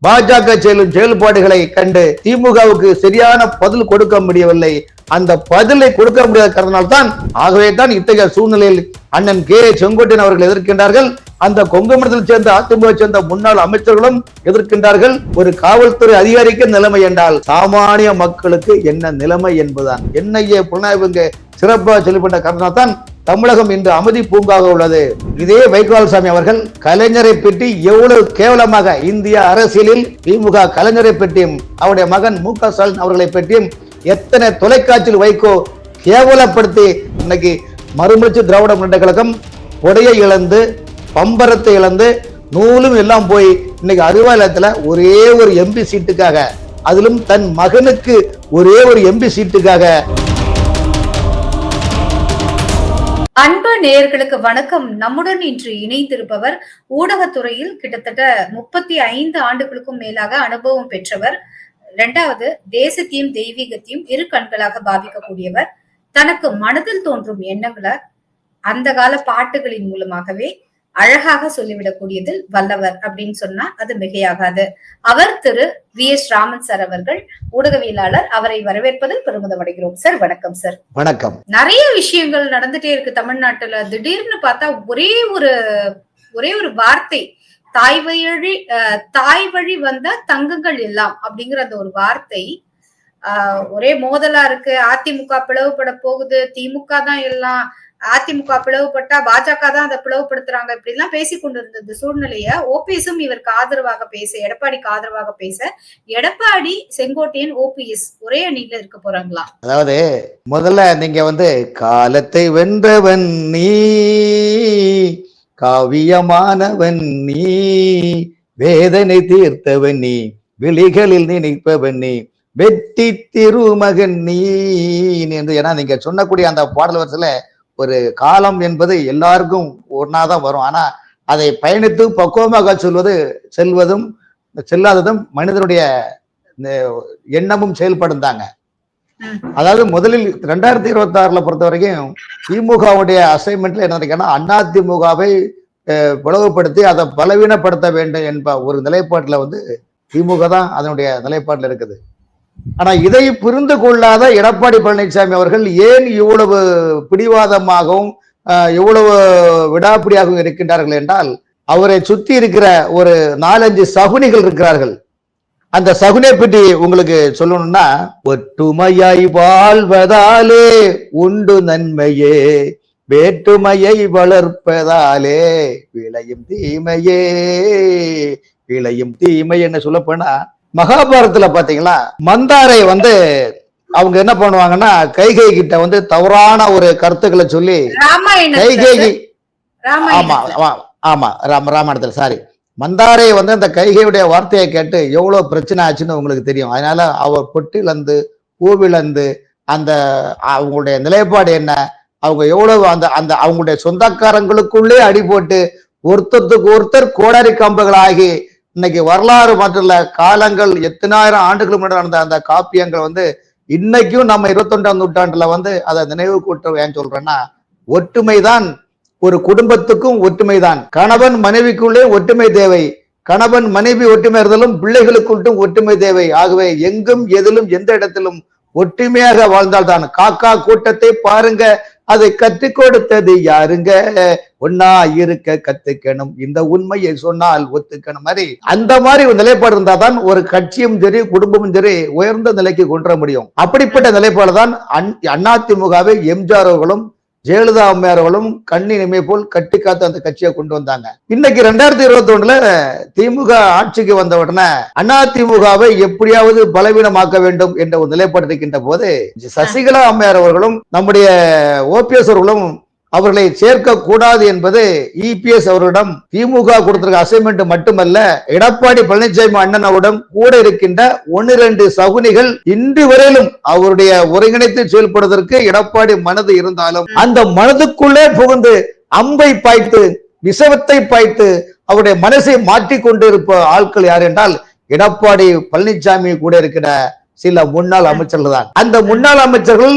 பாஜக செல்லும் செயல்பாடுகளை கண்டு திமுகவுக்கு சரியான பதில் கொடுக்க முடியவில்லை. அந்த பதிலை கொடுக்க முடியாத காரணத்தால் ஆகவே தான் இத்தகைய சூழ்நிலையில் அண்ணன் கே செங்கோட்டையன் அவர்கள் எதிர்க்கின்றார்கள். அந்த கொங்குமண்டலத்தில் சேர்ந்த அதிமுக சேர்ந்த முன்னாள் அமைச்சர்களும் எதிர்க்கின்றார்கள். ஒரு காவல்துறை அதிகாரிக்கு நிலைமை என்றால் சாமானிய மக்களுக்கு என்ன நிலைமை என்பதுதான். என்ஐஏ புலனாய்வு சிறப்பாக செயல்பட்ட காரணத்தால் தமிழகம் இன்று அமைதி பூங்காக உள்ளது. இதே வைகோபால்சாமி அவர்கள் கலைஞரை பற்றி எவ்வளவு கேவலமாக இந்திய அரசியலில் திமுக கலைஞரை பற்றியும் அவருடைய மகன் மு.க. ஸ்டாலின் அவர்களை பற்றியும் எத்தனை தொலைக்காட்சியில் வைகோ கேவலப்படுத்தி இன்னைக்கு மறுமலர்ச்சி திராவிட முன்னேற்ற கழகம் கொடையை இழந்து பம்பரத்தை இழந்து நூலும் எல்லாம் போய் இன்னைக்கு அறிவாலயத்துல ஒரே ஒரு எம்பி சீட்டுக்காக, அதிலும் தன் மகனுக்கு ஒரே ஒரு எம்பி சீட்டுக்காக. அன்பு நேயர்களுக்கு வணக்கம். நம்முடன் இன்று இணைந்திருப்பவர் ஊடகத்துறையில் கிட்டத்தட்ட 35 ஆண்டுகளுக்கும் மேலாக அனுபவம் பெற்றவர். இரண்டாவது, தேசத்தையும் தெய்வீகத்தையும் இரு கண்களாக பாவிக்கக்கூடியவர். தனக்கு மனதில் தோன்றும் எண்ணங்களை அந்த கால பாட்டுகளின் மூலமாகவே அழகாக சொல்லிவிடக்கூடியதில் வல்லவர் அப்படின்னு சொன்னா அது மிகையாகாது. அவர் திரு வி.எஸ். ராமன் சார் அவர்கள், ஊடகவியலாளர். அவரை வரவேற்பதில் பெருமிதம் அடைகிறோம். சார் வணக்கம். சார் வணக்கம். நிறைய விஷயங்கள் நடந்துட்டே இருக்கு தமிழ்நாட்டுல. திடீர்னு பார்த்தா ஒரே ஒரு வார்த்தை, தாய் வழி வந்த தங்கங்கள் எல்லாம் அப்படிங்கிற அந்த ஒரு வார்த்தை ஒரே மோதலா இருக்கு. அதிமுக பிளவுபட போகுது, திமுக தான் எல்லாம், அதிமுக பிளவுபட்டா பாஜக தான் அதை பிளவுபடுத்துறாங்க, இப்படி எல்லாம் பேசி கொண்டிருந்த சூழ்நிலைய ஓபிஎஸும் இவருக்கு ஆதரவாக பேச, எடப்பாடிக்கு ஆதரவாக பேச, எடப்பாடி, செங்கோட்டையன், ஓபிஎஸ் ஒரே அணியில இருக்க போறாங்களா? அதாவது முதல்ல நீங்க காலத்தை வென்றவன் நீ, காவியமானவன் நீ, வேதனை தீர்த்தவன் நீ, விழிகளில் நினைப்பவன் நீ, வெற்றி திருமகன் நீ என்று. ஏன்னா நீங்க சொன்னக்கூடிய அந்த பாடல் வரிசையில ஒரு காலம் என்பது எல்லாருக்கும் ஒன்னாதான் வரும். ஆனா அதை பயணித்து பக்குவமாக செல்வதும் செல்லாததும் மனிதனுடைய எண்ணமும் செயல்படும் தாங்க. அதாவது முதலில் 2026 பொறுத்த வரைக்கும் திமுகவுடைய அசைன்மெண்ட்ல என்ன நினைக்கிறேன்னா, அதிமுகவை பிளவுபடுத்தி அதை பலவீனப்படுத்த வேண்டும் என்ப ஒரு நிலைப்பாட்டுல திமுக தான் அதனுடைய நிலைப்பாட்டுல இருக்குது. ஆனா இதை புரிந்து கொள்ளாத எடப்பாடி பழனிசாமி அவர்கள் ஏன் இவ்வளவு பிடிவாதமாகவும் இவ்வளவு விடாப்பிடியாகவும் இருக்கின்றார்கள் என்றால், அவரை சுத்தி இருக்கிற ஒரு 4-5 சகுனிகள் இருக்கிறார்கள். அந்த சகுனை பற்றி உங்களுக்கு சொல்லணும்னா, ஒற்றுமையாய் வாழ்வதாலே உண்டு நன்மையே, வேற்றுமையை வளர்ப்பதாலே விளையும் தீமையே என்ன சொல்ல போனா, மகாபாரதத்துல பாத்தீங்களா, மந்தாரை அவங்க என்ன பண்ணுவாங்கன்னா, கைகை கிட்ட தவறான ஒரு கருத்துக்களை சொல்லி, கைகேயி ராமாயணத்துல சாரி மந்தாரை அந்த கைகையுடைய வார்த்தையை கேட்டு எவ்வளவு பிரச்சனை ஆச்சுன்னு உங்களுக்கு தெரியும். அதனால அவர் பொட்டிலந்து பூவிலந்து அந்த அவங்களுடைய நிலைப்பாடு என்ன, அவங்க எவ்வளவு அந்த அவங்களுடைய சொந்தக்காரங்களுக்குள்ளே அடி போட்டு ஒருத்தருக்கு ஒருத்தர் கோடாரி கம்புகள் ஆகி இன்னைக்கு வரலாறு மட்டும் காலங்கள் எத்தனாயிரம் ஆண்டுகளுக்கு முன்னாடி நடந்த அந்த காப்பியங்கள் இன்னைக்கும் நம்ம 21ஆம் நூற்றாண்டுல அதை நினைவு கூட்ட ஏன் சொல்றேன்னா, ஒற்றுமைதான் ஒரு குடும்பத்துக்கும் ஒற்றுமைதான். கணவன் மனைவிக்குள்ளே ஒற்றுமை தேவை, கணவன் மனைவி ஒற்றுமை இருந்தலும் பிள்ளைகளுக்குள்ளும் ஒற்றுமை தேவை. ஆகவே எங்கும் எதிலும் எந்த இடத்திலும் ஒற்றுமையாக வாழ்ந்தால்தான். காக்கா கூட்டத்தை பாருங்க, அதை கற்றுக் கொடுத்தது யாருங்க, ஒன்னா இருக்க கத்துக்கணும், இந்த உண்மையை சொன்னால் ஒத்துக்கணும். மாதிரி அந்த மாதிரி ஒரு நிலைப்பாடு இருந்தாதான் ஒரு கட்சியும் சரி குடும்பமும் சரி உயர்ந்த நிலைக்கு கொண்டு முடியும். அப்படிப்பட்ட நிலைப்பாடுதான் அதிமுகவை எம்ஜிஆர் அவர்களும் ஜெயலலிதா அம்மையார்களும் கண்ணி நிமை போல் கட்டி காத்து அந்த கட்சியை கொண்டு வந்தாங்க. இன்னைக்கு 2021 திமுக ஆட்சிக்கு வந்த உடனே அதிமுகவை எப்படியாவது பலவீனமாக்க வேண்டும் என்ற ஒரு நிலைப்பாடு இருக்கின்ற போது, சசிகலா அம்மையார் அவர்களும் நம்முடைய ஓபிஎஸ் அவர்களும் அவர்களை சேர்க்க கூடாது என்பது இபிஎஸ் அவரிடம் திமுக கொடுத்திருக்க அசைன்மெண்ட் மட்டுமல்ல, எடப்பாடி பழனிசாமி அண்ணனவுடன் கூட இருக்கின்ற 1-2 சகுனிகள் இன்று வரையிலும் அவருடைய ஒருங்கிணைத்து செயல்படுவதற்கு எடப்பாடி மனது இருந்தாலும் அந்த மனதுக்குள்ளே புகுந்து அம்பை பாய்த்து விஷவத்தை பாய்த்து அவருடைய மனசை மாற்றிக் கொண்டிருப்ப ஆட்கள் யார் என்றால், எடப்பாடி பழனிசாமி கூட இருக்கிற சில முன்னாள் அமைச்சர்கள் தான். அந்த முன்னாள் அமைச்சர்கள்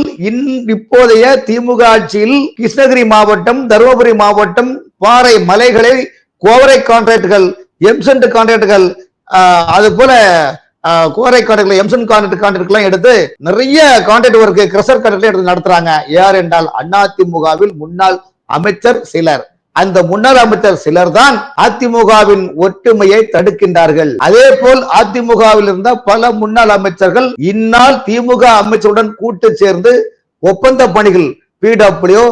இப்போதைய திமுக ஆட்சியில் கிருஷ்ணகிரி மாவட்டம், தருமபுரி மாவட்டம், பாறை மலைகளை கோவரை கான்ட்ராக்டுகள், எம்சென்ட் கான்ட்ராக்டுகள், அது போல கோரை கான்ட்ராக்ட்ல எம்சன் கான்ட்ராக்ட் எல்லாம் எடுத்து நிறைய கான்ட்ராக்ட் ஒர்க் கிரஷர் கான்ட்ராக்ட் எடுத்து நடத்துறாங்க. யார் என்றால் அதிமுகவில் முன்னாள் அமைச்சர் சிலர். அந்த முன்னாள் அமைச்சர் சிலர் தான் அதிமுகவின் ஒற்றுமையை தடுக்கின்றார்கள். அதே போல் அதிமுகவில் இருந்த பல முன்னாள் அமைச்சர்கள் இந்நாள் திமுக அமைச்சருடன் கூட்டு சேர்ந்து ஒப்பந்த பணிகள் பிடபிள்யூ,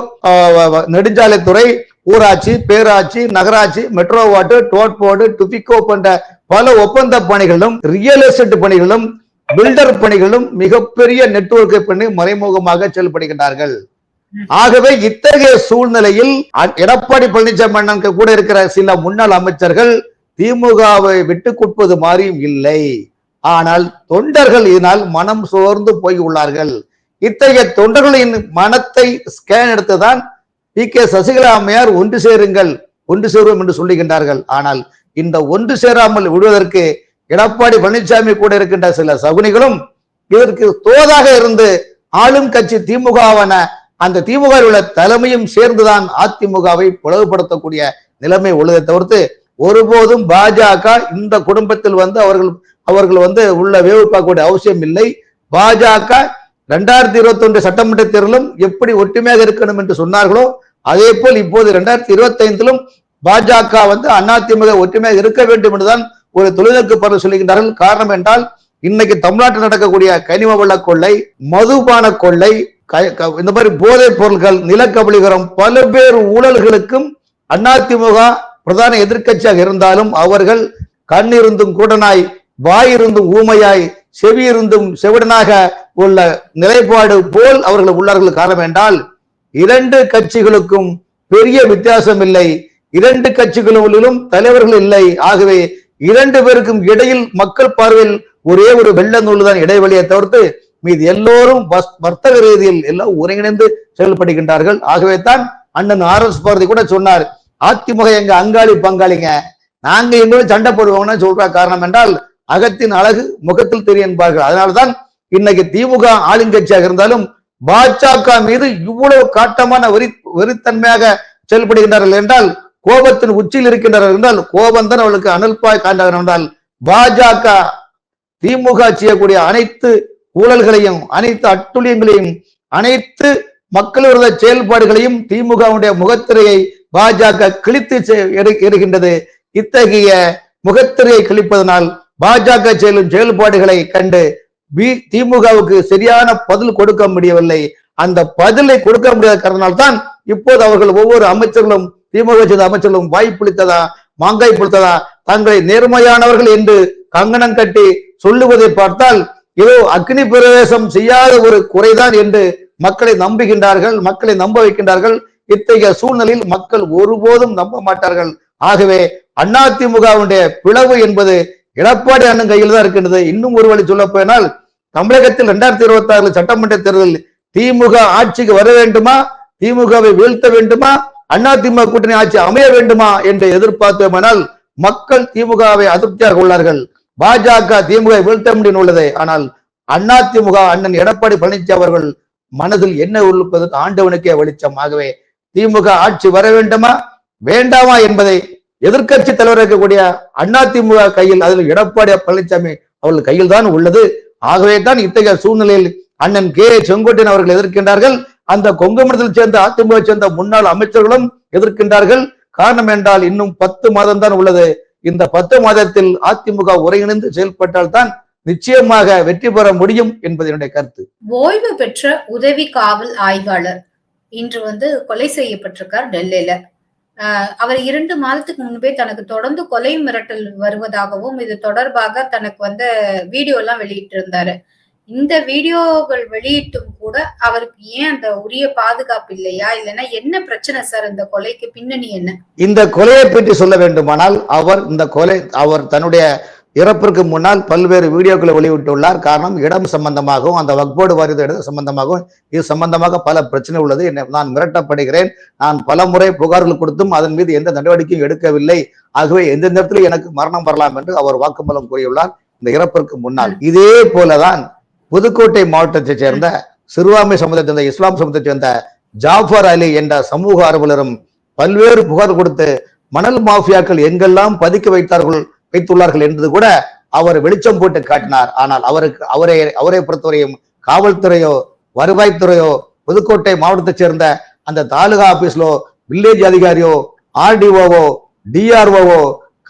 நெடுஞ்சாலைத்துறை, ஊராட்சி, பேராட்சி, நகராட்சி, மெட்ரோ வாட்டர், டோட் போர்டு, டுபிகோ போன்ற பல ஒப்பந்த பணிகளும் ரியல் எஸ்டேட் பணிகளும் பில்டர் பணிகளும் மிகப்பெரிய நெட்வொர்க்கை பண்ணி மறைமுகமாக செயல்படுகின்றார்கள். ஆகவே இத்தகைய சூழ்நிலையில் எடப்பாடி பழனிசாமி அண்ணனுக்கு கூட இருக்கிற சில முன்னாள் அமைச்சர்கள் திமுகவை விட்டு கொடுப்பது மாதிரியும் இல்லை. ஆனால் தொண்டர்கள் இதனால் மனம் சோர்ந்து போய் உள்ளார்கள். இத்தகைய தொண்டர்களின் மனத்தை ஸ்கேன் எடுத்துதான் பி.கே. சசிகலா அம்மையார் ஒன்று சேருங்கள், ஒன்று சேருவோம் என்று சொல்லுகின்றார்கள். ஆனால் இந்த ஒன்று சேராமல் விடுவதற்கு எடப்பாடி பழனிசாமி கூட இருக்கின்ற சில சகுனிகளும் இதற்கு தோதாக இருந்து ஆளும் கட்சி திமுகவான அந்த திமுக உள்ள தலைமையும் சேர்ந்துதான் அதிமுகவை பிளவுபடுத்தக்கூடிய நிலைமை உள்ளதை தவிர்த்து ஒருபோதும் பாஜக இந்த குடும்பத்தில் வந்து அவர்கள் உள்ள வேவு பார்க்கக்கூடிய அவசியம் இல்லை. பாஜக 2021 சட்டமன்ற தேர்தலும் எப்படி ஒற்றுமையாக இருக்கணும் என்று சொன்னார்களோ அதே போல் இப்போது 2025 பாஜக அதிமுக ஒற்றுமையாக இருக்க வேண்டும் என்றுதான் ஒரு தொலைநோக்கு பார்வை சொல்லுகின்றார்கள். காரணம் என்றால் இன்னைக்கு தமிழ்நாட்டில் நடக்கக்கூடிய கனிம வள கொள்ளை, மதுபான கொள்ளை, இந்த மாதிரி போதைப் பொருட்கள், நிலக்கபலீகரம், பல்வேறு ஊழல்களுக்கும் அதிமுக பிரதான எதிர்க்கட்சியாக இருந்தாலும் அவர்கள் கண்ணிருந்தும் கூடனாய், வாயிருந்தும் ஊமையாய், செவி இருந்தும் செவிடனாக உள்ள நிலைப்பாடு போல் அவர்கள் உள்ளார்கள். காரணம் என்றால் இரண்டு கட்சிகளுக்கும் பெரிய வித்தியாசம் இல்லை, இரண்டு கட்சிகளிலும் தலைவர்கள் இல்லை. ஆகவே இரண்டு பேருக்கும் இடையில் மக்கள் பார்வையில் ஒரே ஒரு வெள்ள நூல் தான் இடைவெளியை தவிர்த்து மீது எல்லோரும் வர்த்தக ரீதியில் எல்லாம் ஒருங்கிணைந்து செயல்படுகின்றார்கள். ஆகவே தான் அண்ணன் RS பாரதி கூட சொன்னார், அதிமுக எங்க அங்காளி பங்காளிங்க, நாங்க எங்களும் சண்டை போடுவோம்னு சொல்ற. காரணம் என்றால் அகத்தின் அழகு முகத்தில் தெரியும் என்பார்கள். அதனால்தான் இன்னைக்கு திமுக ஆளுங்கட்சியாக இருந்தாலும் பாஜக மீது இவ்வளவு காட்டமான வெறித்தன்மையாக செயல்படுகின்றார்கள் என்றால் கோபத்தின் உச்சியில் இருக்கின்றார்கள் என்றால் கோபம் தான் அவளுக்கு அனல்பாய் காண்கிறார்கள் என்றால் பாஜக திமுக செய்யக்கூடிய அனைத்து ஊழல்களையும், அனைத்து அட்டுழியங்களையும், அனைத்து மக்கள் விரோத செயல்பாடுகளையும் திமுகவுடைய முகத்திரையை பாஜக கிழித்து எடுக்கின்றது. இத்தகைய முகத்திரையை கிழிப்பதனால் பாஜக செயலும் செயல்பாடுகளை கண்டு திமுகவுக்கு சரியான பதில் கொடுக்க முடியவில்லை. அந்த பதிலை கொடுக்க முடியாத காரணத்தால் இப்போது அவர்கள் ஒவ்வொரு அமைச்சர்களும், திமுக செய்த அமைச்சர்களும் வாய்ப்புளித்ததா, மாங்காய் புளித்ததா, தங்களை நேர்மையானவர்கள் என்று கங்கணம் கட்டி சொல்லுவதை பார்த்தால் ஏதோ அக்னி பிரவேசம் செய்யாத ஒரு குறைதான் என்று மக்களை நம்புகின்றார்கள், மக்களை நம்ப வைக்கின்றார்கள். இத்தகைய சூழ்நிலையில் மக்கள் ஒருபோதும் நம்ப மாட்டார்கள். ஆகவே அதிமுகவுடைய பிளவு என்பது எடப்பாடி அண்ணன் கையில் தான் இருக்கின்றது. இன்னும் ஒரு வழி சொல்ல போனால் தமிழகத்தில் 2026 சட்டமன்ற தேர்தலில் திமுக ஆட்சிக்கு வர வேண்டுமா, திமுகவை வீழ்த்த வேண்டுமா, அதிமுக கூட்டணி ஆட்சி அமைய வேண்டுமா என்று எதிர்பார்த்தோமானால் மக்கள் திமுகவை அதிருப்தியாக உள்ளார்கள். பாஜக திமுக வீழ்த்த முடியும் உள்ளது. ஆனால் அதிமுக அண்ணன் எடப்பாடி பழனிசாமி அவர்கள் மனதில் என்ன உள்ளது ஆண்டவனுக்கே வெளிச்சம். ஆகவே திமுக ஆட்சி வர வேண்டுமா வேண்டாமா என்பதை எதிர்கட்சி தலைவர் இருக்கக்கூடிய அதிமுக கையில், அதில் எடப்பாடி பழனிசாமி அவர்கள் கையில் தான் உள்ளது. ஆகவே தான் இத்தகைய சூழ்நிலையில் அண்ணன் கே. செங்கோட்டையன் அவர்கள் எதிர்க்கின்றார்கள். அந்த கொங்கு மண்டலத்தில் சேர்ந்த அதிமுக சேர்ந்த முன்னாள் அமைச்சர்களும் எதிர்க்கின்றார்கள். காரணம் என்றால் இன்னும் 10 மாதம் தான் உள்ளது. இந்த 10 மாதத்தில் அதிமுக ஒருங்கிணைந்து செயல்பட்டால் தான் நிச்சயமாக வெற்றி பெற முடியும் என்பது என்னுடைய கருத்து. ஓய்வு பெற்ற உதவி காவல் ஆய்வாளர் இன்று கொலை செய்யப்பட்டிருக்கார் டெல்லியில. அவர் 2 மாதத்துக்கு முன்பே தனக்கு தொடர்ந்து கொலை மிரட்டல் வருவதாகவும் இது தொடர்பாக தனக்கு வீடியோ எல்லாம் வெளியிட்டு இருந்தாரு. இந்த வீடியோகள் வெளியிட்டும் கூட அவருக்கு ஏன் அந்த உரிய பாதுகாப்பு இல்லையா, இல்லைன்னா என்ன பிரச்சனை சார்? இந்த கொலைக்கு பின்னணி என்ன? இந்த கொலையை பற்றி சொல்ல வேண்டுமானால் அவர் தன்னுடைய இறப்பிற்கு முன்னால் பல்வேறு வீடியோக்களை வெளியிட்டுள்ளார். காரணம் இடம் சம்பந்தமாகவும் அந்த வக்போர்டு வாரிய இடம் சம்பந்தமாகவும் இது சம்பந்தமாக பல பிரச்சனை உள்ளது. நான் மிரட்டப்படுகிறேன், நான் பல முறை புகார்கள் கொடுத்தும் அதன் மீது எந்த நடவடிக்கையும் எடுக்கவில்லை, ஆகவே எந்த நேரத்தில் எனக்கு மரணம் வரலாம் என்று அவர் வாக்குமூலம் கூறியுள்ளார் இந்த இறப்பிற்கு முன்னால். இதே போலதான் புதுக்கோட்டை மாவட்டத்தை சேர்ந்த சிறுபான்மை சமூகத்தை சேர்ந்த இஸ்லாம் சமூகத்தை சேர்ந்த ஜாஃபர் அலி என்ற சமூக ஆர்வலரும் பல்வேறு புகார் கொடுத்து மணல் மாஃபியாக்கள் எங்கெல்லாம் பதுக்கி வைத்துள்ளார்கள் என்பது கூட அவர் வெளிச்சம் போட்டு காட்டினார். ஆனால் அவரை பொறுத்தவரையும் காவல்துறையோ வருவாய்த்துறையோ புதுக்கோட்டை மாவட்டத்தைச் சேர்ந்த அந்த தாலுகா ஆபீஸ்லோ வில்லேஜ் அதிகாரியோ ஆர்டிஓவோ டிஆர்ஓவோ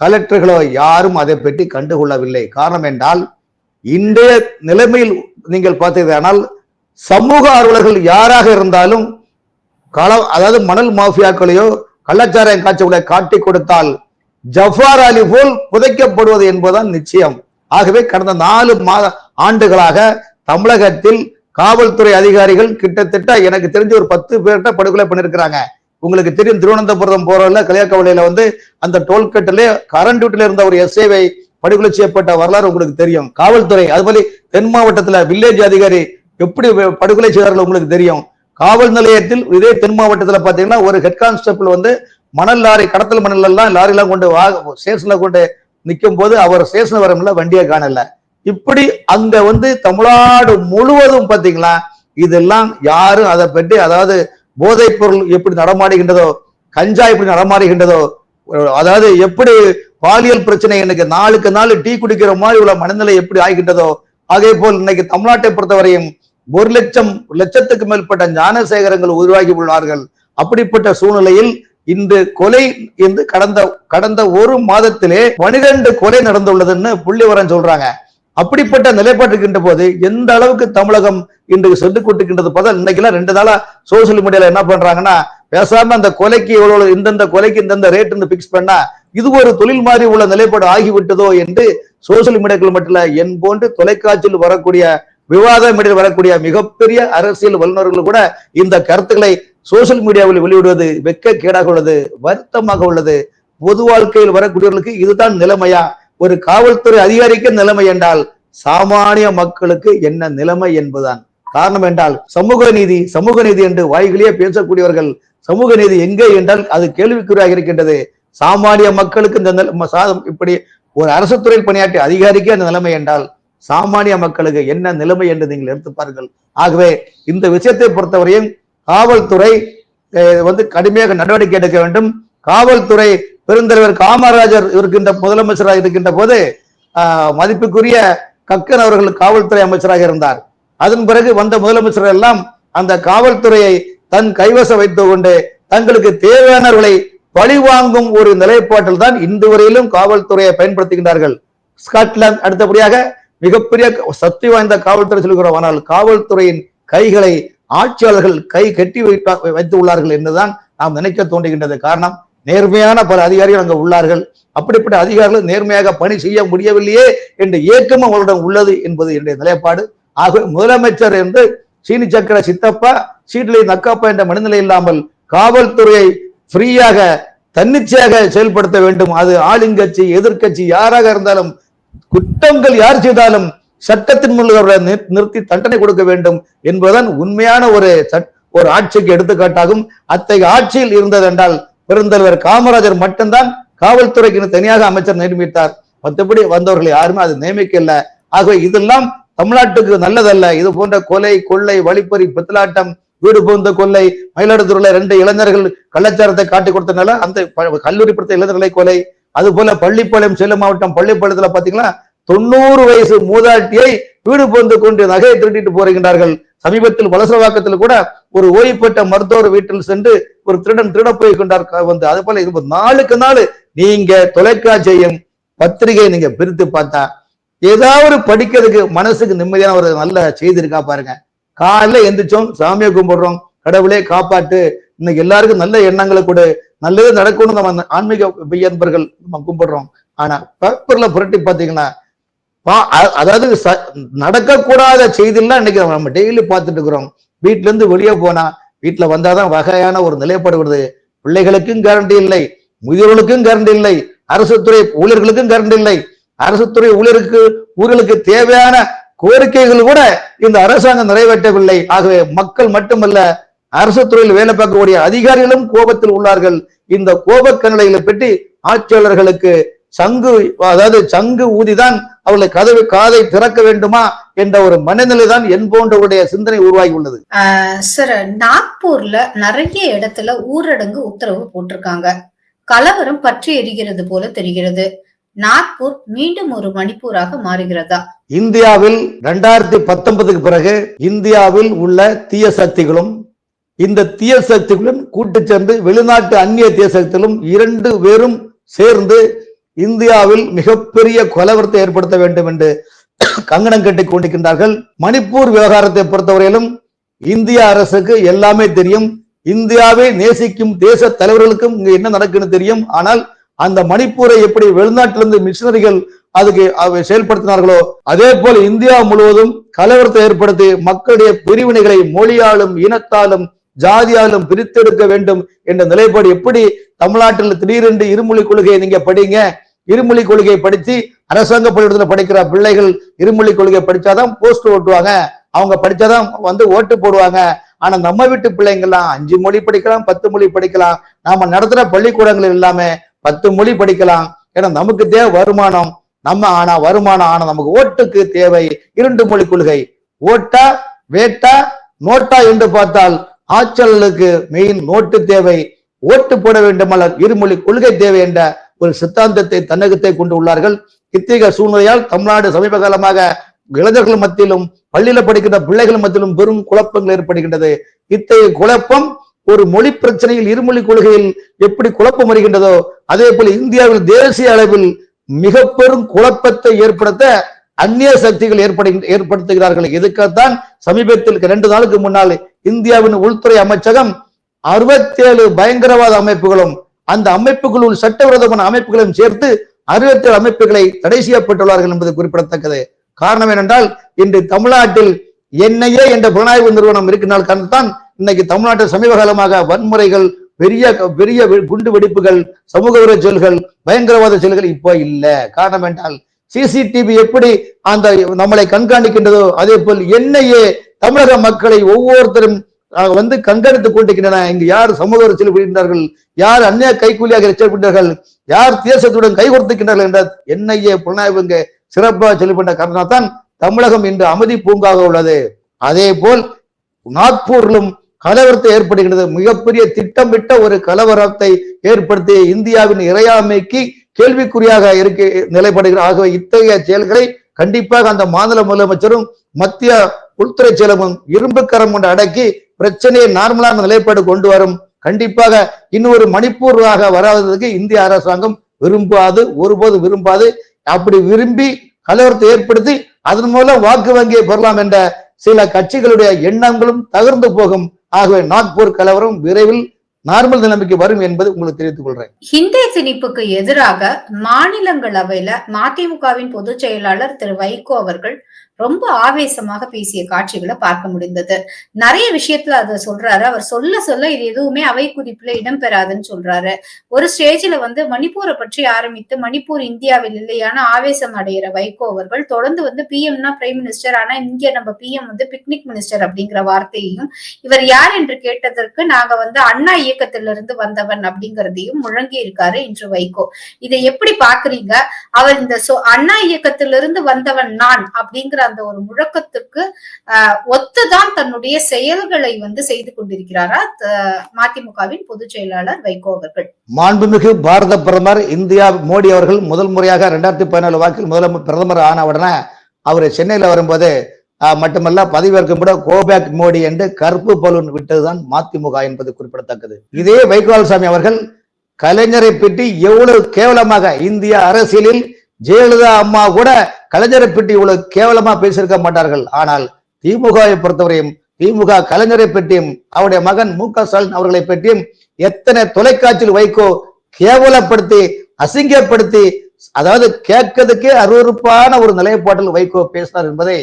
கலெக்டர்களோ யாரும் அதை பற்றி கண்டுகொள்ளவில்லை. காரணம் என்றால் இன்றைய நிலைமையில் நீங்கள் பார்த்தீர்கள், சமூக ஆர்வலர்கள் யாராக இருந்தாலும் அதாவது மணல் மாஃபியாக்களையோ கள்ளச்சாராயம் காய்ச்சலை காட்டி கொடுத்தால் ஜஃபார் அலி போல் புதைக்கப்படுவது என்பதுதான் நிச்சயம். ஆகவே கடந்த 4 ஆண்டுகளாக தமிழகத்தில் காவல்துறை அதிகாரிகள் கிட்டத்தட்ட எனக்கு தெரிஞ்ச ஒரு 10 பேர்கிட்ட படுகொலை பண்ணிருக்கிறாங்க. உங்களுக்கு தெரியும், திருவனந்தபுரம் போறல கலியாக்கவலையில அந்த டோல்கட்டிலே கரண்ட் டியூட்டில இருந்த ஒரு எஸ்ஐவை படுகொலை செய்யப்பட்ட வரலாறு உங்களுக்கு தெரியும். காவல்துறை அதுபோல தென் மாவட்டத்துல வில்லேஜ் அதிகாரி எப்படி படுகொலை செய்தார்கள் உங்களுக்கு தெரியும். காவல் நிலையத்தில் இதே தென் மாவட்டத்துல பாத்தீங்கன்னா ஒரு ஹெட் கான்ஸ்டபிள் மணல் லாரி கடத்தல் மணல் எல்லாம் லாரி எல்லாம் கொண்டு ஸ்டேஷன்ல கொண்டு நிற்கும் போது அவர் ஸ்டேஷன் வரல, வண்டியை காணல. இப்படி அங்க தமிழ்நாடு முழுவதும் பாத்தீங்களா இதெல்லாம் யாரும் அதை பற்றி, அதாவது போதைப் பொருள் எப்படி நடமாடுகின்றதோ, கஞ்சா எப்படி நடமாடுகின்றதோ, அதாவது எப்படி பாலியல் பிரச்சனை எனக்கு நாளுக்கு நாள் டீ குடிக்கிற மாதிரி உள்ள மனநிலை எப்படி ஆகின்றதோ, அதே போல் இன்னைக்கு தமிழ்நாட்டை பொறுத்தவரையும் 1 லட்சத்துக்கு மேற்பட்ட ஞானசேகரங்கள் உருவாகி உள்ளார்கள். அப்படிப்பட்ட சூழ்நிலையில் இன்று கொலை என்று கடந்த ஒரு மாதத்திலே 12 கொலை நடந்துள்ளதுன்னு புள்ளிவரம் சொல்றாங்க. அப்படிப்பட்ட நிலைப்பாட்டுக்கின்ற போது எந்த அளவுக்கு தமிழகம் இன்று சென்று கொண்டிருக்கின்றது பார்த்தா, இன்னைக்கெல்லாம் 2 நாளா சோசியல் மீடியால என்ன பண்றாங்கன்னா, பேசாம அந்த கொலைக்கு எவ்வளவு இந்தந்த கொலைக்கு இந்தந்த ரேட்னு பிக்ஸ் பண்ணா இது ஒரு தொழில் மாதிரி உள்ள நிலைப்பாடு ஆகிவிட்டதோ என்று சோசியல் மீடியாக்கள் மட்டும் என் போன்று தொலைக்காட்சியில் வரக்கூடிய விவாத மீடியாவில் வரக்கூடிய மிகப்பெரிய அரசியல் வல்லுநர்கள் கூட இந்த கருத்துக்களை சோசியல் மீடியாவில் வெளியிடுவது வெட்கக்கேடாக உள்ளது, வருத்தமாக உள்ளது. பொது வாழ்க்கையில் வரக்கூடியவர்களுக்கு இதுதான் நிலைமையா? ஒரு காவல்துறை அதிகாரிக்கு நிலைமை என்றால் சாமானிய மக்களுக்கு என்ன நிலைமை என்பதுதான். காரணம் என்றால் சமூக நீதி என்று வாய்களிலே பேசக்கூடியவர்கள் சமூக நீதி எங்கே என்றால் அது கேள்விக்குறியாக இருக்கின்றது. சாமானிய மக்களுக்கு இந்த சாதம் இப்படி ஒரு அரசு துறையில் பணியாற்றிய அதிகாரிக்கு அந்த நிலைமை என்றால் சாமானிய மக்களுக்கு என்ன நிலைமை என்று நீங்கள் எடுத்து பாருங்கள். ஆகவே இந்த விஷயத்தை பொறுத்தவரையும் காவல்துறை கடுமையாக நடவடிக்கை எடுக்க வேண்டும். காவல்துறை பெருந்தலைவர் காமராஜர் இருக்கின்ற முதலமைச்சராக இருக்கின்ற போது மதிப்புக்குரிய கக்கன் அவர்கள் காவல்துறை அமைச்சராக இருந்தார். அதன் பிறகு வந்த முதலமைச்சர்கள் எல்லாம் அந்த காவல்துறையை தன் கைவசம் வைத்துக் கொண்டு தங்களுக்கு தேவையானவர்களை பழிவாங்கும் ஒரு நிலைப்பாட்டில் தான் இன்று வரையிலும் காவல்துறையை பயன்படுத்துகின்றார்கள். ஸ்காட்லாந்து அடுத்தபடியாக மிகப்பெரிய சக்தி வாய்ந்த காவல்துறை சொல்கிறோம். ஆனால் காவல்துறையின் கைகளை ஆட்சியாளர்கள் கை கட்டி வைத்து உள்ளார்கள் என்றுதான் நாம் நினைக்க தோன்றுகின்றது. காரணம், நேர்மையான பல அதிகாரிகள் அங்கு உள்ளார்கள். அப்படிப்பட்ட அதிகாரிகள் நேர்மையாக பணி செய்ய முடியவில்லையே என்ற ஏக்கமும் அவர்களிடம் உள்ளது என்பது என்னுடைய நிலைப்பாடு. ஆகவே முதலமைச்சர் என்று சீனி சக்கர சித்தப்பா சீட்டிலை நக்காப்பா என்ற மனநிலை இல்லாமல் காவல்துறையை ஃப்ரீயாக தன்னிச்சையாக செயல்படுத்த வேண்டும். அது ஆளுங்கட்சி எதிர்கட்சி யாராக இருந்தாலும் குற்றங்கள் யார் செய்தாலும் சட்டத்தின் முன்னர் நிறுத்தி தண்டனை கொடுக்க வேண்டும் என்பதுதான் உண்மையான ஒரு ஆட்சிக்கு எடுத்துக்காட்டாகும். அத்தகைய ஆட்சியில் இருந்தது என்றால் பெருந்தலைவர் காமராஜர் மட்டும்தான் காவல்துறைக்கு தனியாக அமைச்சர் நியமித்தார். மற்றபடி வந்தவர்கள் யாருமே அது நியமிக்கல. ஆகவே இதெல்லாம் தமிழ்நாட்டுக்கு நல்லதல்ல. இது போன்ற கொலை கொள்ளை வழிப்பறி பித்தலாட்டம் வீடு புகுந்த கொள்ளை மயிலாடுதுறையில 2 இளைஞர்கள் கள்ளச்சாரத்தை காட்டி கொடுத்தனால அந்த கல்லூரி படித்த இளைஞர்களை கொலை. அது போல பள்ளிப்பாளையம் சேலம் மாவட்டம் பள்ளிப்பாளையத்துல பாத்தீங்கன்னா 90 வயசு மூதாட்டியை வீடு புகுந்து கொண்டு நகையை திருட்டிட்டு போகின்றார்கள். சமீபத்தில் வலசவாக்கத்தில் கூட ஒரு ஓய்வு பெற்ற மருத்துவர் வீட்டில் சென்று ஒரு திருடன் திருட போய் கொண்டார். அது போல இது நாளுக்கு நாள் நீங்க தொலைக்காட்சியையும் பத்திரிகையை நீங்க பிரித்து பார்த்தா ஏதாவது படிக்கிறதுக்கு மனசுக்கு நிம்மதியான ஒரு நல்ல செய்தி இருக்கா பாருங்க. காலைல எந்திரிச்சோம், சாமியை கும்பிடுறோம், கடவுளே காப்பாட்டு, இன்னைக்கு எல்லாருக்கும் நல்ல எண்ணங்களை கூட நல்லது நடக்கணும் நம்ம ஆன்மீக நண்பர்கள் நம்ம கும்பிடுறோம். ஆனா பேப்பர்ல புரட்டி பாத்தீங்கன்னா அதாவது நடக்கக்கூடாத செய்தியெல்லாம் இன்னைக்கு நம்ம டெய்லி பார்த்துட்டு இருக்கிறோம். வீட்டுல இருந்து வெளியே போனா வீட்டுல வந்தாதான் வகையான ஒரு நிலைப்பாடு வருது. பிள்ளைகளுக்கும் கேரண்டி இல்லை, முதியோர்களுக்கும் கேரண்டி இல்லை, அரசு துறை ஊழியர்களுக்கும் கேரண்டி இல்லை. அரசு துறை ஊழியர்களுக்கு தேவையான கோரிக்கைகள் கூட இந்த அரசாங்கம் நிறைவேற்றவில்லை. ஆகவே மக்கள் மட்டுமல்ல, அரசு துறையில் வேலை பார்க்கக்கூடிய அதிகாரிகளும் கோபத்தில் உள்ளார்கள். இந்த கோபக்கநிலைகளை பற்றி ஆட்சியாளர்களுக்கு சங்கு ஊதிதான் அவர்களை காதை திறக்க வேண்டுமா என்ற ஒரு மனநிலை தான் என் போன்றவருடைய சிந்தனை உருவாகி உள்ளது. சார், நாக்பூர்ல நிறைய இடத்துல ஊரடங்கு உத்தரவு போட்டிருக்காங்க. கலவரம் பற்றி எரிகிறது போல தெரிகிறது. நாக்பூர் மீண்டும் ஒரு மணிப்பூராக மாறுகிறதா? இந்தியாவில் 2019க்கு பிறகு இந்தியாவில் உள்ள தீய சக்திகளும் இந்த தீய சக்திகளும் கூட்டு சேர்ந்து வெளிநாட்டு அந்நிய தீய சக்திகளும் 2 பேரும் சேர்ந்து இந்தியாவில் மிகப்பெரிய கலவரத்தை ஏற்படுத்த வேண்டும் என்று கங்கணம் கட்டிக் கொண்டிருக்கின்றார்கள். மணிப்பூர் விவகாரத்தை பொறுத்தவரையிலும் இந்திய அரசுக்கு எல்லாமே தெரியும். இந்தியாவை நேசிக்கும் தேச தலைவர்களுக்கும் இங்க என்ன நடக்குன்னு தெரியும். ஆனால் அந்த மணிப்பூரை எப்படி வெளிநாட்டிலிருந்து மிஷனரிகள் அதுக்கு செயல்படுத்தினார்களோ அதே போல இந்தியா முழுவதும் கலவரத்தை ஏற்படுத்தி மக்களுடைய பிரிவினைகளை மொழியாலும் இனத்தாலும் ஜாதியாலும் பிரித்தெடுக்க வேண்டும் என்ற நிலைப்பாடு எப்படி தமிழ்நாட்டில் திடீரென்று இருமொழி கொள்கையை நீங்க படிங்க, இருமொழி கொள்கையை படித்து அரசாங்க பள்ளிக்கூடத்தில் படிக்கிற பிள்ளைகள் இருமொழி கொள்கையை படிச்சாதான் போஸ்ட் ஓட்டுவாங்க, அவங்க படிச்சாதான் ஓட்டு போடுவாங்க. ஆனா நம்ம வீட்டு பிள்ளைங்கள்லாம் 5 மொழி படிக்கலாம், 10 மொழி படிக்கலாம். நாம நடத்துற பள்ளிக்கூடங்கள் இல்லாம 10 மொழி படிக்கலாம். ஏன்னா நமக்கு தேவை வருமானம். வருமானம் ஆனா நமக்கு ஓட்டுக்கு தேவை 2 மொழி கொள்கை. ஓட்டா வேட்டா நோட்டா என்று பார்த்தால் ஆட்சியாளர்களுக்கு மெயின் நோட்டு தேவை, ஓட்டு போட வேண்டுமல்ல இருமொழி கொள்கை தேவை என்ற ஒரு சித்தாந்தத்தை தன்னகத்தை கொண்டு உள்ளார்கள். இத்தகைய சூழ்நிலையால் தமிழ்நாடு சமீப காலமாக இளைஞர்கள் மத்தியிலும் பள்ளியில படிக்கின்ற பிள்ளைகள் மத்தியிலும் பெரும் குழப்பங்கள் ஏற்படுகின்றது. இத்தகைய குழப்பம் ஒரு மொழி பிரச்சனையில் இருமொழி கொள்கையில் எப்படி குழப்பம் வருகின்றதோ அதே போல இந்தியாவில் தேசிய அளவில் மிக பெரும் குழப்பத்தை ஏற்படுத்த அந்நிய சக்திகள் ஏற்படுத்துகிறார்கள். இதுக்காகத்தான் சமீபத்தில் 2 நாளுக்கு முன்னால் இந்தியாவின் உள்துறை அமைச்சகம் 67 பயங்கரவாத அமைப்புகளும் அந்த அமைப்புகளுள் சட்டவிரோதமான அமைப்புகளையும் சேர்த்து 67 அமைப்புகளை தடை செய்யப்பட்டுள்ளார்கள் என்பது குறிப்பிடத்தக்கது. காரணம் என்னென்றால் இன்று தமிழ்நாட்டில் NIA என்ற புலனாய்வு நிறுவனம் இருக்கிறால் காரணத்தான் இன்னைக்கு தமிழ்நாட்டில் சமீப காலமாக வன்முறைகள், பெரிய பெரிய குண்டு வெடிப்புகள், சமூக விரோத செயல்கள், பயங்கரவாத செயல்கள் இப்போ இல்ல. காரணம் என்றால் CCTV எப்படி அந்த நம்மளை கண்காணிக்கின்றதோ அதே போல் NIA தமிழக மக்களை ஒவ்வொருத்தரும் கண்காணித்துக் கொண்டிருக்கின்றன. இங்கு யார் சமூக செயல்படுகின்றார்கள், யார் அந்நிய கைக்கூலியாக செயல்படுகிறார்கள், யார் தேசத்துடன் கை கொடுத்திருக்கின்றார்கள் என்ற NIA புலனாய்வு இங்கு சிறப்பாக செயல்பட்ட காரணத்தான் தமிழகம் இன்று அமைதி பூங்காக உள்ளது. அதே போல் நாக்பூரிலும் கலவரத்தை ஏற்படுகின்றது. மிகப்பெரிய திட்டமிட்ட ஒரு கலவரத்தை ஏற்படுத்தி இந்தியாவின் இறையாண்மைக்கு கேள்விக்குறியாக நிலைப்படுகிற. ஆகவே இத்தகைய செயல்களை கண்டிப்பாக அந்த மாநில முதலமைச்சரும் மத்திய உள்துறை செயலமும் இரும்பு கரம் கொண்டு அடக்கி பிரச்சனையை நார்மலான நிலைப்பாடு கொண்டு வரும். கண்டிப்பாக இன்னொரு மணிப்பூராக வராததுக்கு இந்திய அரசாங்கம் விரும்பாது, ஒருபோது விரும்பாது. அப்படி விரும்பி கலவரத்தை ஏற்படுத்தி அதன் மூலம் வாக்கு வங்கியை பெறலாம் என்ற சில கட்சிகளுடைய எண்ணங்களும் தகர்ந்து போகும். ஆகவே நாக்பூர் கலவரம் விரைவில் நார்மல் நிலைமைக்கு வரும் என்பது உங்களுக்கு தெரிவித்துக் கொள்றேன். ஹிந்தி திணிப்புக்கு எதிராக மாநிலங்களவையில மதிமுகவின் பொதுச் செயலாளர் திரு வைகோ அவர்கள் ரொம்ப ஆவேசமாக பேசிய காட்சிகளை பார்க்க முடிந்தது. நிறைய விஷயத்துல அதை சொல்றாரு. அவர் சொல்ல இது எதுவுமே அவை குறிப்புல இடம்பெறாதுன்னு சொல்றாரு. ஒரு ஸ்டேஜ்ல மணிப்பூரை பற்றி ஆரம்பித்து மணிப்பூர் இந்தியாவில் இல்லையான ஆவேசம் அடைகிற வைகோ அவர்கள் தொடர்ந்து பிஎம்னா பிரைம் மினிஸ்டர், ஆனா இங்க நம்ம பிஎம் பிக்னிக் மினிஸ்டர் அப்படிங்கிற வார்த்தையையும், இவர் யார் என்று கேட்டதற்கு நாங்க அண்ணா இயக்கத்திலிருந்து வந்தவன் அப்படிங்கிறதையும் முழங்கி இருக்காரு இன்று வைகோ. இதை எப்படி பாக்குறீங்க? அவர் இந்த அண்ணா இயக்கத்திலிருந்து வந்தவன் நான் அப்படிங்கிற அந்த ஒரு முழக்கத்துக்கு ஒத்துதான் தன்னுடைய செயல்களை செய்து கொண்டிருக்கிறாரா மதிமுகவின் பொதுச் செயலாளர் வைகோ அவர்கள்? மாண்புமிகு பாரத பிரதமர் இந்தியா மோடி அவர்கள் முதல் முறையாக 2017 வாக்கில் பிரதமர் ஆன உடனே அவர் சென்னையில வரும்போது மட்டுமல்ல பதவியேற்கும் கூட கோபேக் மோடி என்று கருப்பு பலூன் விட்டதுதான் மதிமுக என்பது குறிப்பிடத்தக்கது. இதே வைகோசாமி அவர்கள் கலைஞரை பற்றி எவ்வளவு கேவலமாக இந்திய அரசியலில் ஜெயலலிதா அம்மா கூட கலைஞரை பற்றி இவ்வளவு கேவலமா பேசியிருக்க மாட்டார்கள். ஆனால் திமுகவை பொறுத்தவரையும் திமுக கலைஞரை பற்றியும் அவருடைய மகன் MK ஸ்டாலின் அவர்களை பற்றியும் எத்தனை தொலைக்காட்சியில் வைகோ கேவலப்படுத்தி அசிங்கப்படுத்தி, அதாவது கேட்கறதுக்கே அருவருப்பான ஒரு நிலைப்பாட்டில் வைகோ பேசினார் என்பதை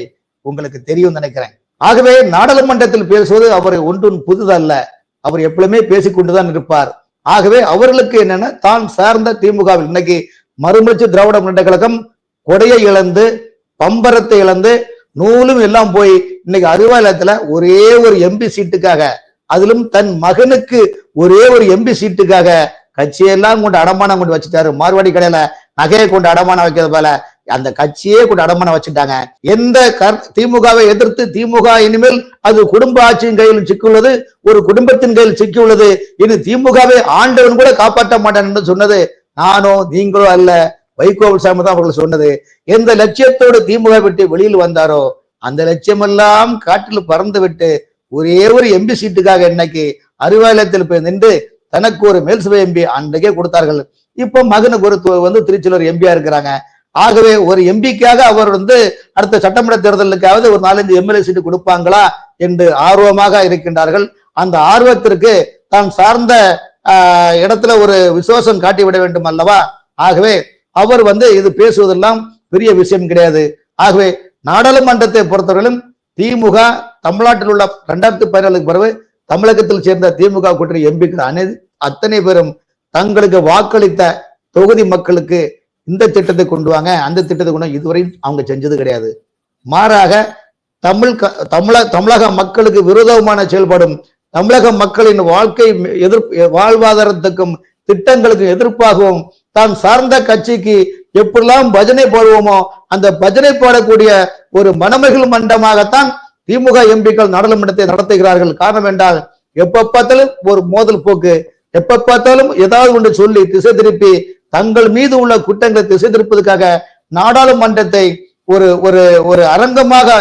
உங்களுக்கு தெரியும் நினைக்கிறேன். ஆகவே நாடாளுமன்றத்தில் பேசுவது அவர் ஒன்றும் புதுதல்ல. அவர் எப்பவுமே பேசிக்கொண்டுதான் இருப்பார். ஆகவே அவர்களுக்கு என்னன்னா தான் சார்ந்த திமுகவில் இன்னைக்கு மறுமலர்ச்சி திராவிட முன்னேற்ற கழகம் கொடையை இழந்து பம்பரத்தை இழந்து நூலும் எல்லாம் போய் இன்னைக்கு அறிவாலயத்துல ஒரே ஒரு MP சீட்டுக்காக, அதிலும் தன் மகனுக்கு ஒரே ஒரு MP சீட்டுக்காக கட்சியெல்லாம் கொண்டு அடமானம் கொண்டு வச்சுட்டாரு. மார்வாடி கடையில நகையை கொண்டு அடமானம் வைக்கிறது போல அந்த கட்சியே கொண்டு அடமானம் வச்சுட்டாங்க. எந்த திமுகவை எதிர்த்து திமுக இனிமேல் அது குடும்ப ஆட்சியின் கையில் சிக்கியுள்ளது, ஒரு குடும்பத்தின் கையில் சிக்கியுள்ளது. இனி திமுகவை ஆண்டவன் கூட காப்பாற்ற மாட்டேன் என்று சொன்னது நானோ நீங்களோ அல்ல, வைகோசாமி தான் அவர்கள் சொன்னது. எந்த லட்சியத்தோடு திமுக விட்டு வெளியில் வந்தாரோ அந்த லட்சியமெல்லாம் காற்றில் பறந்து விட்டு ஒரே ஒரு எம்பி சீட்டுக்காக இன்னைக்கு அறிவாலயத்தில் போய் நின்று தனக்கு ஒரு மேல்சபை எம்பி அன்றைக்கே கொடுத்தார்கள். இப்ப மகனுக்கு ஒரு திருச்சியில் ஒரு எம்பியா இருக்கிறாங்க. ஆகவே ஒரு எம்பிக்காக அவர் அடுத்த சட்டமன்ற தேர்தலுக்காவது ஒரு 4-5 எம்எல்ஏ சீட்டு கொடுப்பாங்களா என்று ஆர்வமாக இருக்கின்றார்கள். அந்த ஆர்வத்திற்கு தான் சார்ந்த இடத்துல ஒரு விசுவாசம் காட்டிவிட வேண்டும் அல்லவா? ஆகவே அவர் இது பேசுவதெல்லாம் பெரிய விஷயம் கிடையாது. ஆகவே நாடாளுமன்றத்தை பொறுத்தவரையிலும் திமுக தமிழ்நாட்டில் உள்ள 2017 பிறகு தமிழகத்தில் சேர்ந்த திமுக கூட்டணி எம்பிக்கள் அத்தனை பேரும் தங்களுக்கு வாக்களித்த தொகுதி மக்களுக்கு இந்த திட்டத்தை கொண்டு வாங்க, அந்த திட்டத்தை கொண்டு இதுவரையும் அவங்க செஞ்சது கிடையாது. மாறாக தமிழக மக்களுக்கு விரோதமான செயல்படும், தமிழக மக்களின் வாழ்வாதாரத்துக்கும் திட்டங்களுக்கும் எதிர்ப்பாகவும் தான் சார்ந்த கட்சிக்கு எப்படிலாம் பஜனை போடுவோமோ அந்த பஜனை போடக்கூடிய ஒரு மணமகிழ் மண்டமாகத்தான் திமுக எம்பிக்கள் நாடாளுமன்றத்தை நடத்துகிறார்கள். காரணம் என்றால் எப்ப பார்த்தாலும் ஒரு மோதல் போக்கு, எப்ப பார்த்தாலும் ஏதாவது ஒன்று சொல்லி திசை திருப்பி தங்கள் மீது உள்ள குற்றங்களை திசை திருப்பதற்காக நாடாளுமன்றத்தை ஒரு ஒரு ஒரு அரங்கமாக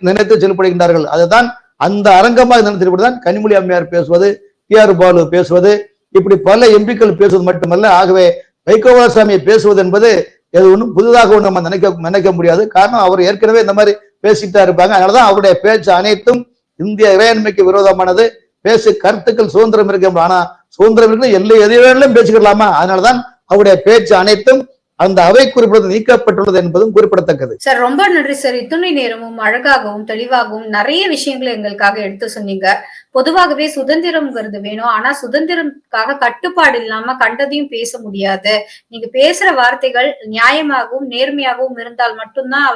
நினைத்து செயல்படுகின்றார்கள். அதுதான் அந்த அரங்கமாக நினைத்துதான் கனிமொழி அம்மையார் பேசுவது, டி.ஆர். பாலு பேசுவது, இப்படி பல எம்பிக்கள் பேசுவது மட்டுமல்ல. ஆகவே வைகோசாமி பேசுவது என்பது எது ஒன்றும் புதிதாக நம்ம நினைக்க முடியாது. காரணம் அவர் ஏற்கனவே இந்த மாதிரி பேசிட்டா இருப்பாங்க. அதனாலதான் அவருடைய பேச்சு அனைத்தும் இந்திய இறையாண்மைக்கு விரோதமானது. பேசு கருத்துக்கள் சுதந்திரம் இருக்கு, ஆனா சுதந்திரம் இருக்கு எல்லை எதிரும் பேசிக்கலாமா? அதனாலதான் அவருடைய பேச்சு அனைத்தும் அந்த அவை குறிப்பிட நீக்கப்பட்டுள்ளது என்பதும் குறிப்பிடத்தக்கது. சார், ரொம்ப நன்றி சார். இத்துணை நேரமும் அழகாகவும் தெளிவாகவும் நிறைய விஷயங்களை எங்களுக்காக எடுத்து சொன்னீங்க. பொதுவாகவே சுதந்திரம்ங்கிறது வேணும், ஆனா சுதந்திரத்துக்காக கட்டுப்பாடு இல்லாம கண்டதையும் பேச முடியாது. நீங்க பேசுற வார்த்தைகள் நியாயமாகவும் நேர்மையாகவும் இருந்தால் மட்டும்தான்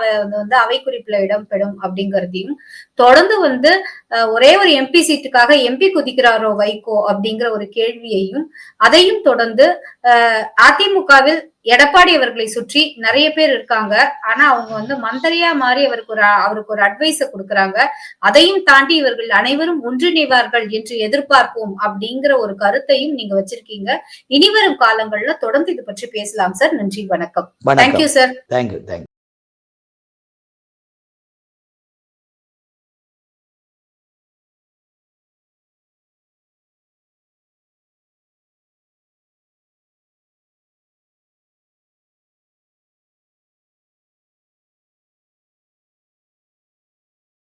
அவை குறிப்புல இடம்பெறும் அப்படிங்கறதையும், தொடர்ந்து ஒரே ஒரு எம்பி சீட்டுக்காக எம்பி குதிக்கிறாரோ வைகோ அப்படிங்கிற ஒரு கேள்வியையும், அதையும் தொடர்ந்து அதிமுகவில் எடப்பாடி அவர்களை சுற்றி நிறைய பேர் இருக்காங்க. ஆனா அவங்க மந்திரியா மாறி அவருக்கு ஒரு அட்வைஸ கொடுக்கறாங்க. அதையும் தாண்டி இவர்கள் அனைவரும் ஒன்றிணைவார்கள் என்று எதிர்பார்ப்போம் அப்படிங்கிற ஒரு கருத்தையும் நீங்க வச்சிருக்கீங்க. இனிவரும் காலங்கள்ல தொடர்ந்து இது பற்றி பேசலாம் சார். நன்றி, வணக்கம். Thank you sir. தேங்க்யூ.